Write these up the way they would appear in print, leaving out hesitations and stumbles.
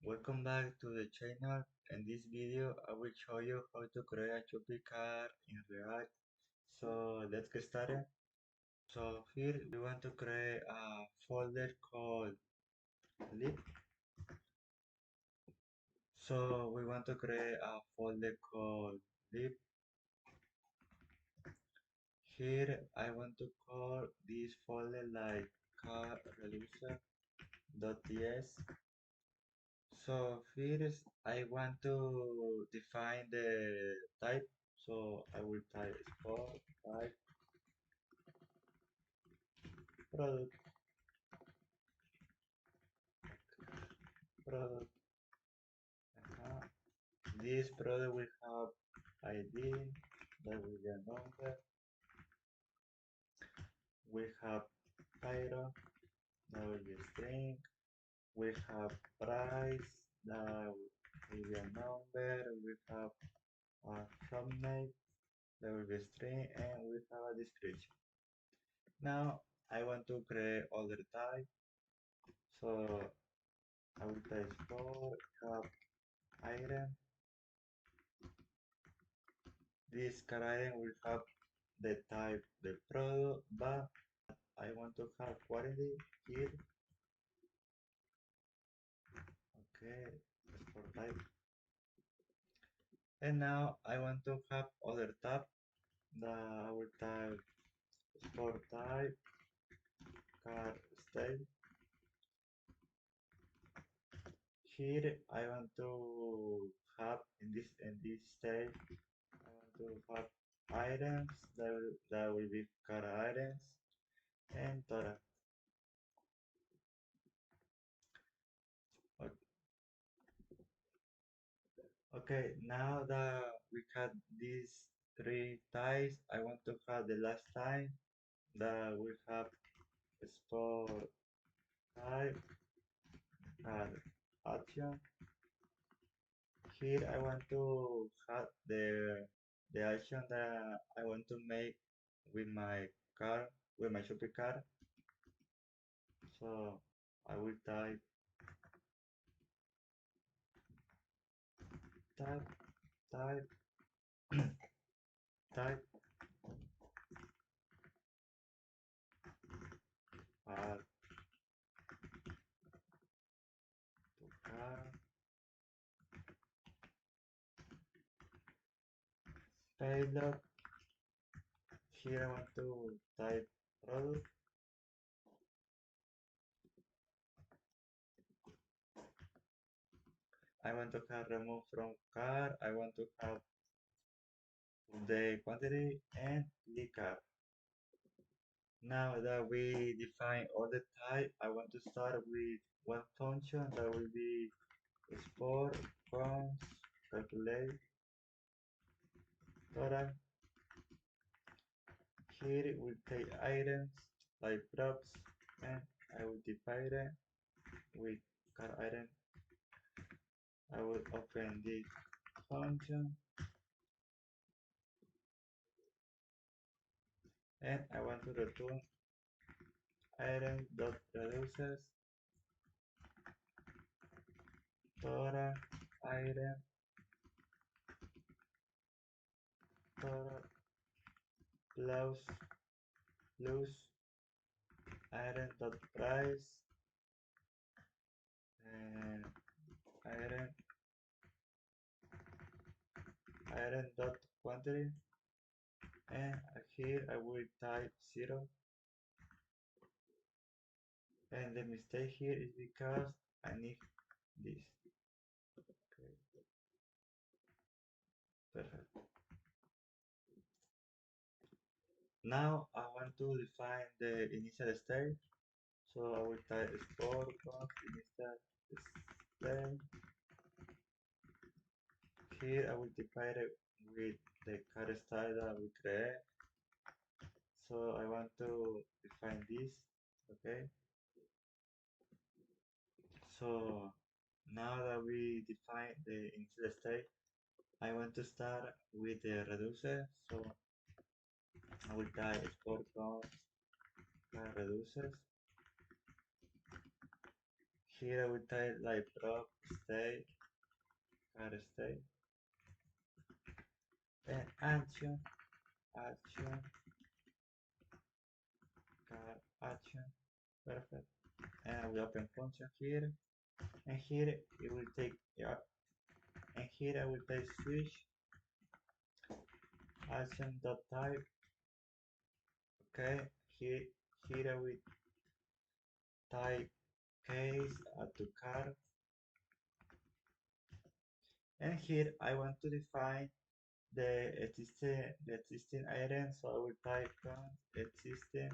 Welcome back to the channel. In this video I will show you how to create a shopping cart in React. So let's get started. So here we want to create a folder called lib. So we want to create a folder called lib. Here I want to call this folder like useReducer.ts. So first I want to define the type. So I will type export type product product. This product will have ID, that will be a number. We have title, that will be a string. We have price, that will be a number. We have a thumbnail, that will be a string, and we have a description. Now I want to create other type. So I will type for have item. This car item will have the type the product, but I want to have quality here. Okay, export type. And now I want to have other tab that I will type export type car style. Here I want to have in this stage I want to have items that will be car items and total. Okay, now that we had these three ties, I want to have the last time that we have export type and action. Here I want to have the action that I want to make with my car, with my shopping cart. So I will type type type type add to cart payload. Here I want to type product. I want to have remove from cart. I want to have the quantity and the cart. Now that we define all the type, I want to start with one function that will be export const calculate total. Here it will take items like props, and I will divide it with car item. I will open this function and I want to return item.reduces total item total plus item.price and item.quantity, and here I will type 0, and the mistake here is because I need this. Okay, perfect. Now I want to define the initial state, so I will type export const initial state. Here I will define it with the car style that we create. So I want to define this. Okay, so now that we define the initial state, I want to start with the reducer. So I will type export const reducers. Here I will type like prop state, car state, and action, car action, perfect. And I will open function here, and here it will take, yeah, and here I will type switch action.type. Okay, here I will type case add to cart, and here I want to define the existing item, so I will type existing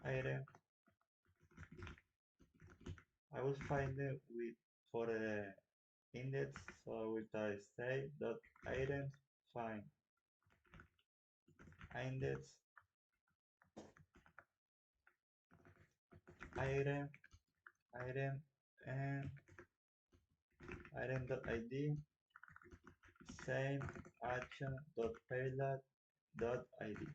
item. I will find it with for the index, so I will type state.items find index item item and item.id same action.payload.id.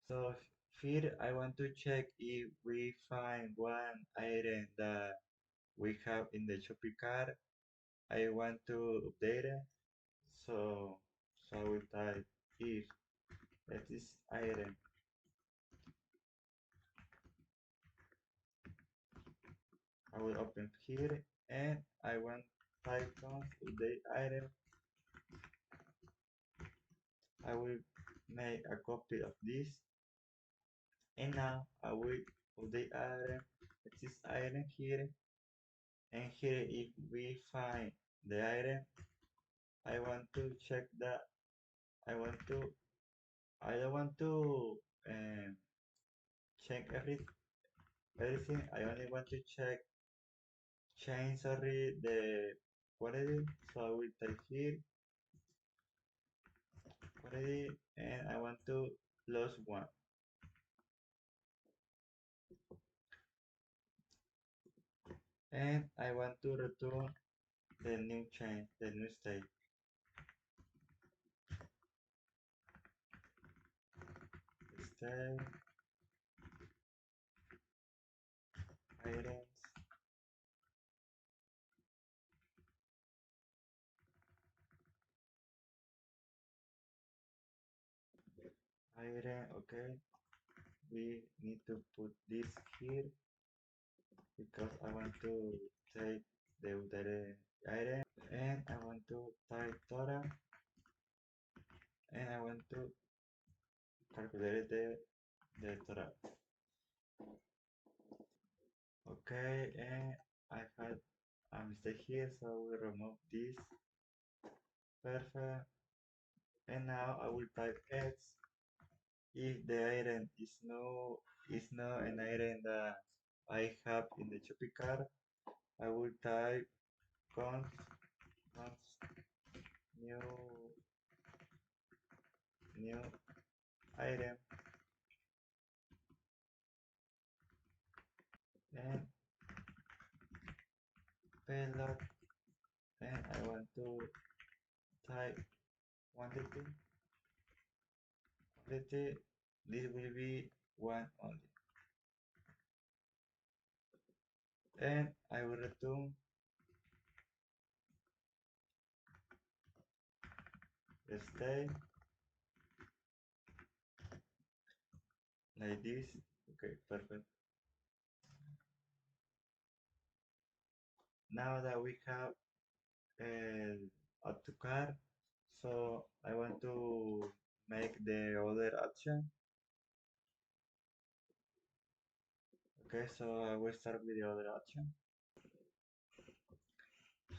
So here I want to check if we find one item that we have in the shopping cart. I want to update it. So so I will type if this item, I will open here and I want type const update item. I will make a copy of this, and now I will update item, this item here, and here if we find the item, I want to check that I want to I don't want to check everything. I only want to change the quantity. So I will type here quantity, and I want to plus one, and I want to return the new change, the new state. State items item. Okay, we need to put this here because I want to take the item, and I want to type total, and I want to calculate the total. Okay, and I had a mistake here, so we remove this. Perfect. And now I will type X if the item is not an item that I have in the shopping cart. I will type const new item, and payload, and I want to type quantity. This will be one only, and I will return the state like this. Okay, perfect. Now that we have add to cart, so I want to make the other action. Okay, so I will start with the other action.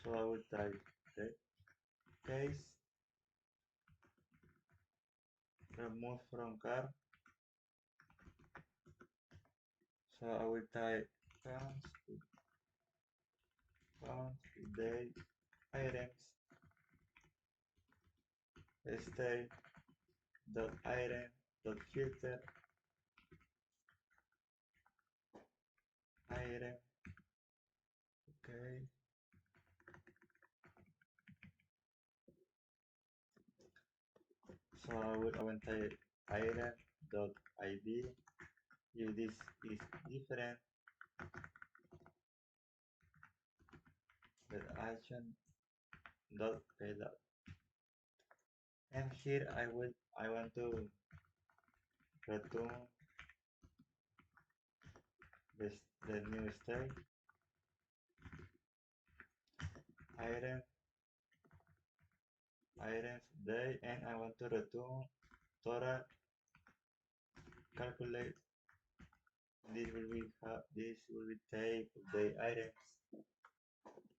So I will type okay, case remove from cart. So I will type const update items state dot item dot filter item. Okay, so I will type item dot id. If this is different, the action dot payload. And here I want to return the new state item items day, and I want to return total calculate. This will be take the items.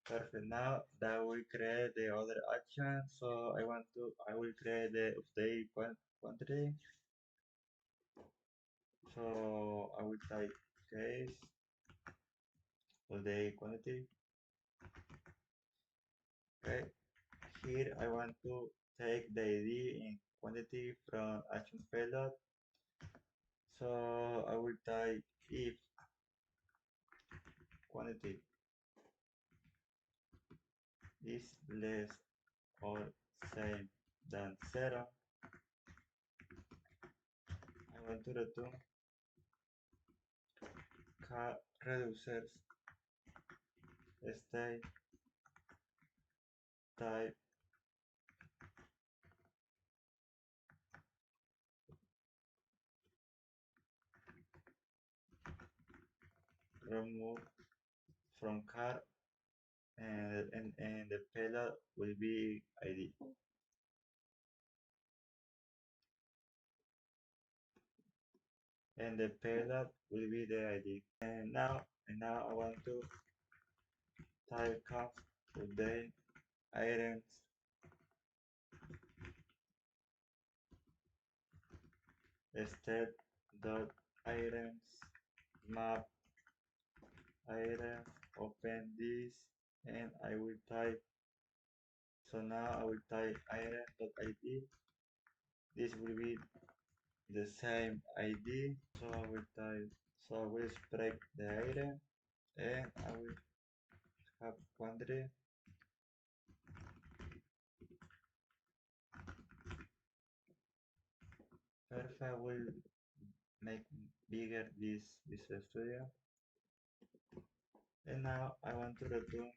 Perfect. Now that we create the other action, so I will create the update quantity. So I will type case update quantity. Okay. Here I want to take the ID in quantity from action payload. So I will type if quantity is less or same than 0. I want to return reducers state type remove from car, and the payload will be ID. And the payload will be the ID. And now I want to type const update items state dot items map item open this, and I will type. So now I will type item.id. This will be the same ID. So I will type. So I will extract the item, and I will have quantity. Perfect. I will make bigger this Visual Studio. And now I want to return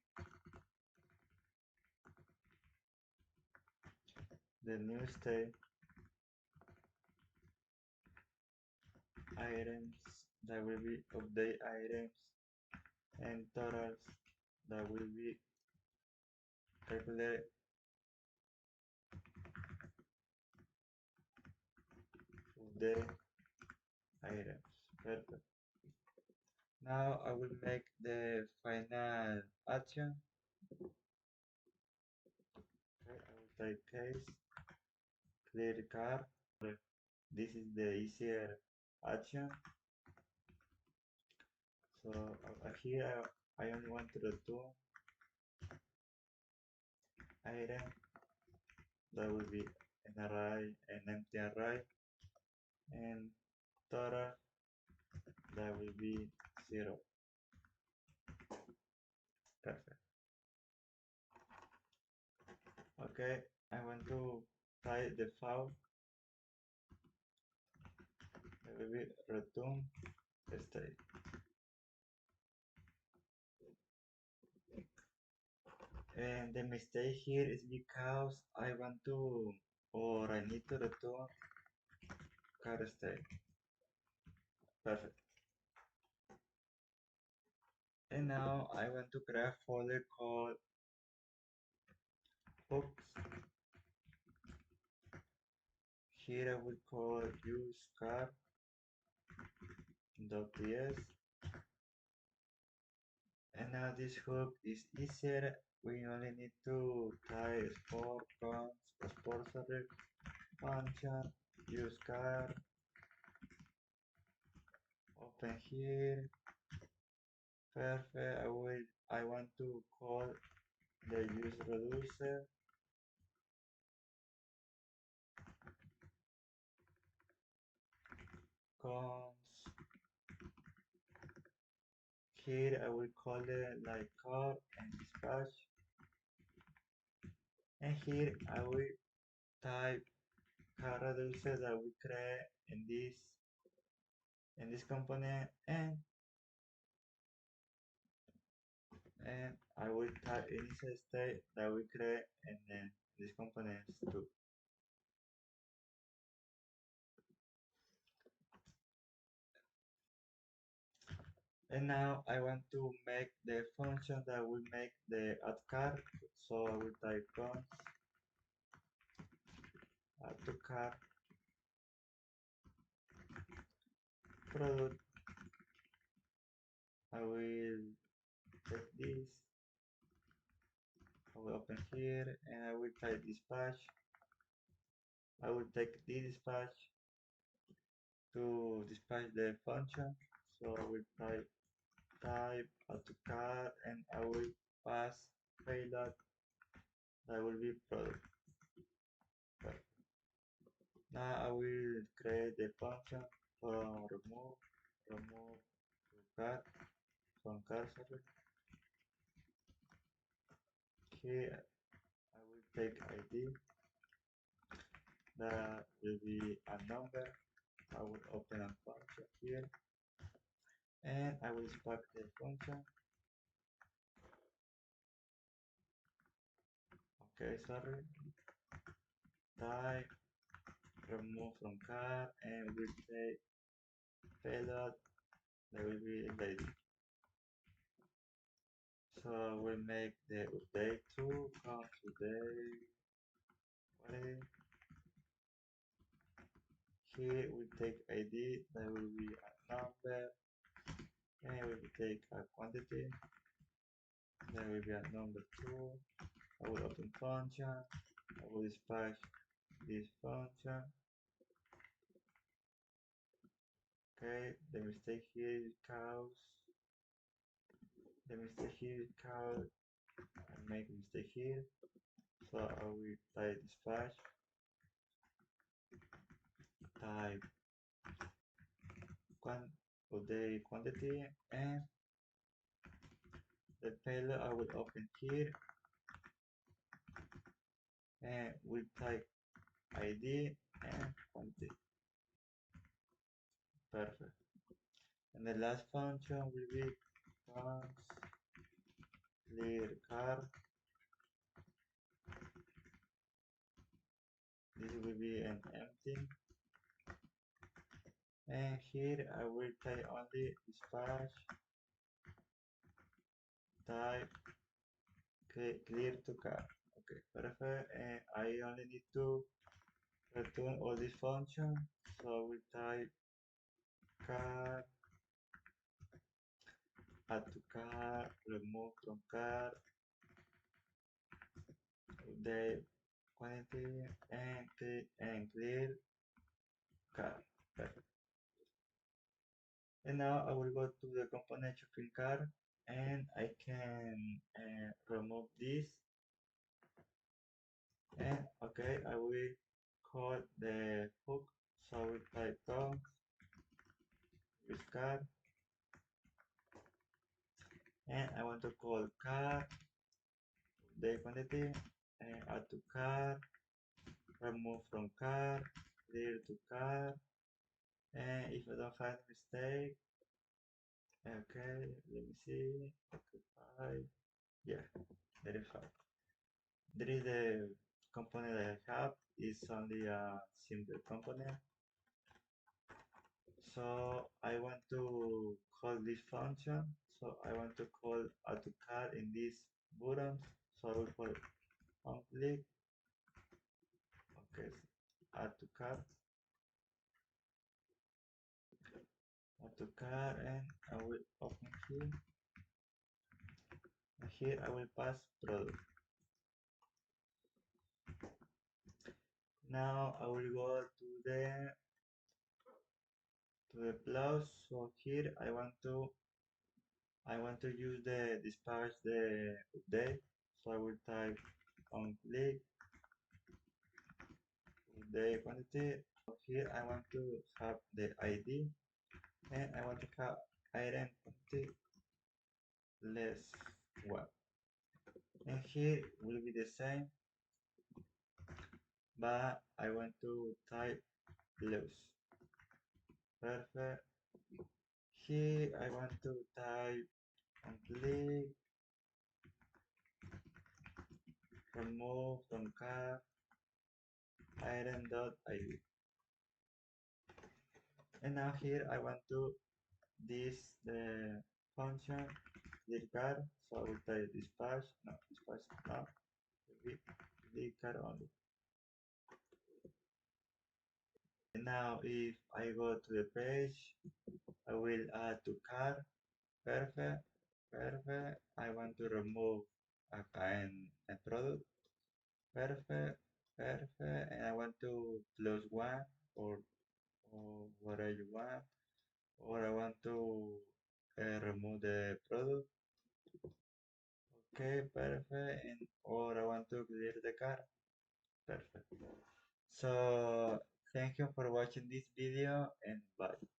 the new state items that will be update items, and totals that will be calculate the items. Perfect. Now I will make the final action. Okay, I will type case clear car. This is the easier action. So here I only want to return item that will be an empty array, and total that will be 0. Perfect. Okay, I want to type the file. I will be return state. And the mistake here is because I want to, or I need to return car state. Perfect. And now I want to create a folder called hooks. Here I will call useCar.ts. And now this hook is easier. We only need to type function use car, open here. Perfect. I want to call the useReducer cons. Here I will call it like car and dispatch. And here I will type useReducer that we create in this component, and I will type initial state that we create in this components too. And now I want to make the function that will make the add card. So I will type const add to cart product. I will take this, I will open here, and I will type dispatch. I will take the dispatch to dispatch the function. So I will type add to cart, and I will pass payload that will be product. Perfect. Now I will create the function from remove cart from cart, sorry. Here I will take ID that will be a number. I will open a function here, and I will spec the function. Okay, sorry. Type remove from cart, and we'll take payload that will be lady. So we'll make the update to come today. Here we take ID that will be a number, and we will take a quantity that will be a number 2. I will open function. I will dispatch this function. Okay, the mistake here is because I make a mistake here. So I will type dispatch, type update quantity, and the payload I will open here, and we type ID and quantity. Perfect. And the last function will be const clear cart. This will be an empty. And here I will type only dispatch type clear to cart. Okay, perfect. And I only need to return all these functions. So I will type cart, add to cart, remove from cart, update quantity, and clear cart. Perfect. And now I will go to the component shopping cart, and I can remove this. And okay, I will call the hook. So I will type const with cart, and I want to call cart the quantity, and add to cart, remove from cart, clear to cart, and if I don't find mistake, okay, let me see, okay, yeah, verify. There is the component that I have. It's only a simple component. So I want to call this function. So I want to call add to cart in this button. So I will call on click. Okay, add to cart. Add to cart, and I will open here. And here I will pass product. Now I will go to the plus. So here I want to use the dispatch the update. So I will type on click update quantity. So here I want to have the ID, and I want to have item quantity less 1. And here will be the same. but I want to type loose. Perfect. Here I want to type and click, remove from card, item.id. And now here I want to this the function card, so I will type dispatch, no, card only. And now if I go to the page, I will add to cart. Perfect, perfect. I want to remove a product. Perfect, perfect. And I want to plus one or whatever you want. Or I want to remove the product. Okay, perfect. And or I want to clear the cart. Perfect. So thank you for watching this video and bye.